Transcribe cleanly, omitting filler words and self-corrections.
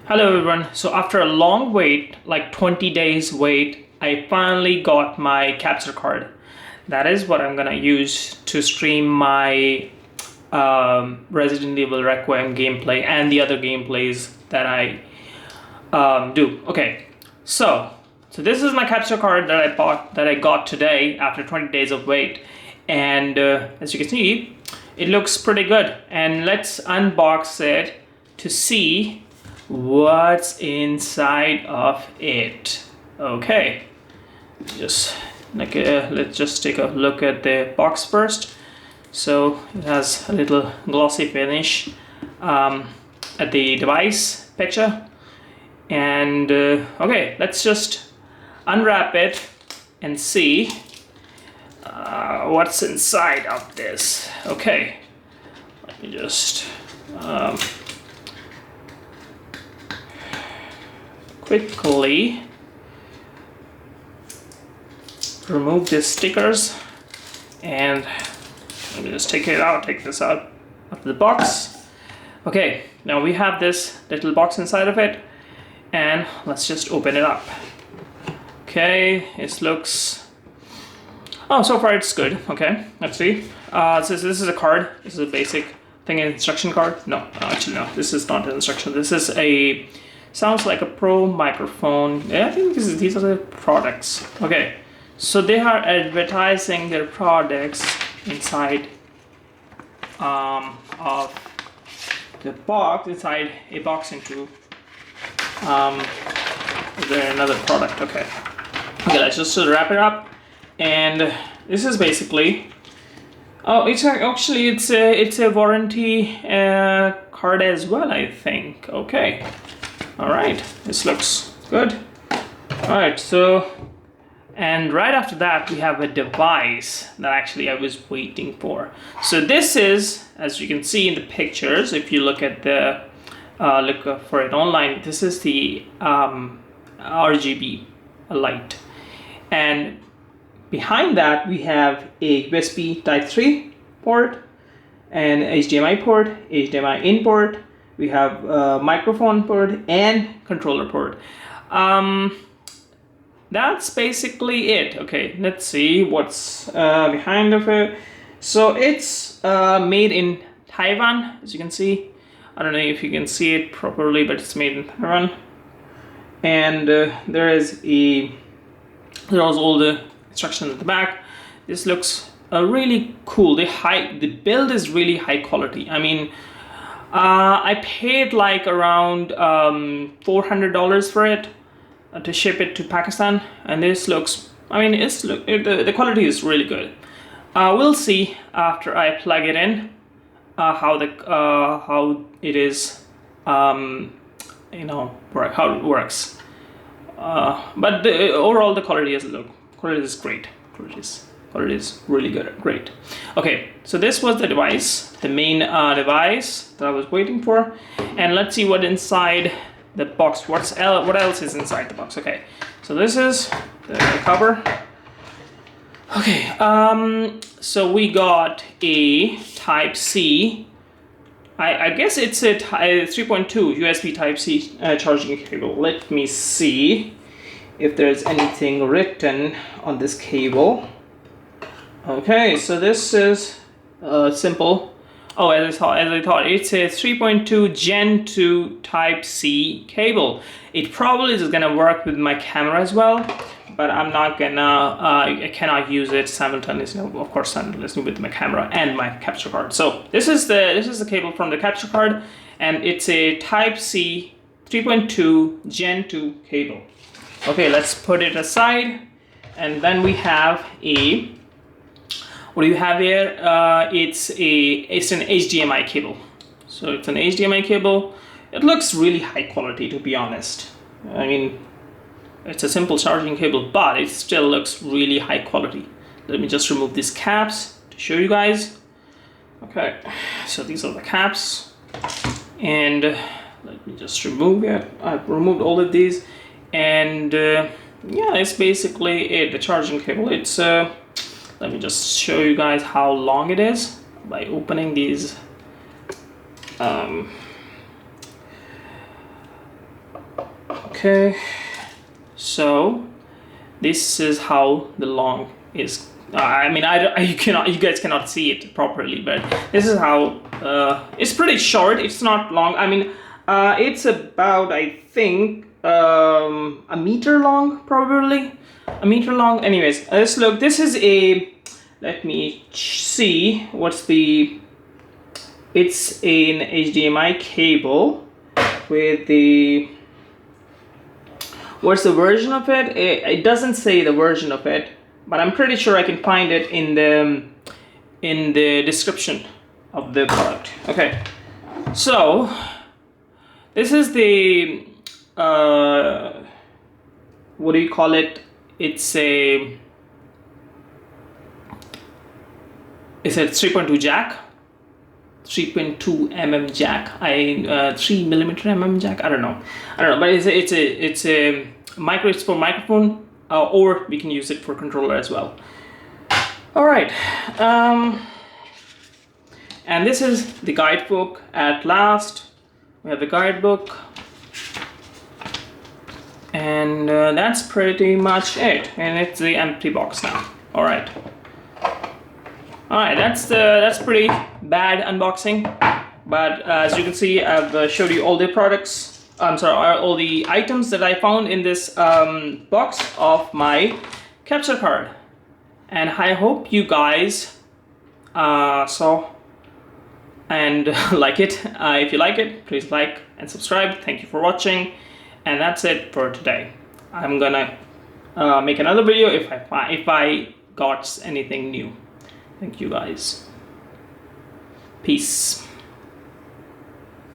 Hello everyone. So after a long wait, like 20 days wait, I finally got my capture card. That is what I'm gonna use to stream my Resident Evil Requiem gameplay and the other gameplays that I do. Okay, so this is my capture card that I got today after 20 days of wait, and as you can see, it looks pretty good. And let's unbox it to see what's inside of it. Okay, just let's just take a look at the box first. So it has a little glossy finish at the device picture, and okay, let's just unwrap it and see what's inside of this. Okay, let me just quickly remove the stickers, and let me just take this out of the box. Okay, now we have this little box inside of it, and let's just open it up. Okay, it looks, oh, so far it's good. Okay, let's see. So this is a card. This is a basic thing, an instruction card. No, actually no, this is not an instruction. This is a, sounds like a pro microphone. Yeah, I think these are the products. Okay, so they are advertising their products inside of the box, inside a box into is there another product? Okay, let's just wrap it up. And this is basically, oh, it's actually it's a warranty card as well, I think. Okay, all right, this looks good. All right, so, and right after that we have a device that actually I was waiting for. So this is, as you can see in the pictures, if you look at the look for it online, this is the RGB light, and behind that we have a USB Type 3 port, an HDMI port, HDMI in port. We have a microphone port and controller port. That's basically it. Okay, let's see what's behind of it. So it's made in Taiwan, as you can see. I don't know if you can see it properly, but it's made in Taiwan. And there's all the instructions at the back. This looks really cool. The build is really high quality. I mean, I paid like around $400 for it to ship it to Pakistan, and this looks, I mean, the quality is really good. We'll see after I plug it in how it is, you know, how it works. But overall the quality is great. Quality is really good, great. Okay, so this was the device, the main device that I was waiting for, and let's see what inside the box. What else is inside the box? Okay, so this is the cover. Okay, so we got a Type C. I guess it's a 3.2 USB Type C charging cable. Let me see if there's anything written on this cable. Okay, so this is simple. Oh, as I thought, it's a 3.2 Gen 2 Type C cable. It probably is gonna work with my camera as well, but I'm not gonna, I cannot use it simultaneously, of course, simultaneously with my camera and my capture card. So this is the cable from the capture card, and it's a Type C 3.2 Gen 2 cable. Okay, let's put it aside, and then we have a, what do you have here? It's an HDMI cable. So it's an HDMI cable. It looks really high quality, to be honest. I mean, it's a simple charging cable, but it still looks really high quality. Let me just remove these caps to show you guys. Okay, so these are the caps, and let me just remove it. I've removed all of these, and yeah, it's basically it. The charging cable. It's let me just show you guys how long it is by opening these Okay, so this is how the long is. I mean, you guys cannot see it properly, but this is how it's pretty short. It's not long. I mean, it's about, I think, a meter long, probably a meter long. Anyways, let's look. This is a. Let me see. What's the? It's an HDMI cable with the. What's the version of it? It doesn't say the version of it, but I'm pretty sure I can find it in the description of the product. Okay, so this is the what do you call it? It's a 3.2 jack, 3.2 mm jack. 3 millimeter mm jack. I don't know, but it's a micro. It's for microphone, or we can use it for controller as well. All right, and this is the guidebook. At last, we have the guidebook, and that's pretty much it. And it's the empty box now. All right. Alright, that's pretty bad unboxing, but as you can see, I've showed you all the products, all the items that I found in this box of my capture card, and I hope you guys saw and like it. If you like it, please like and subscribe. Thank you for watching, and that's it for today. I'm gonna make another video if I got anything new. Thank you guys. Peace.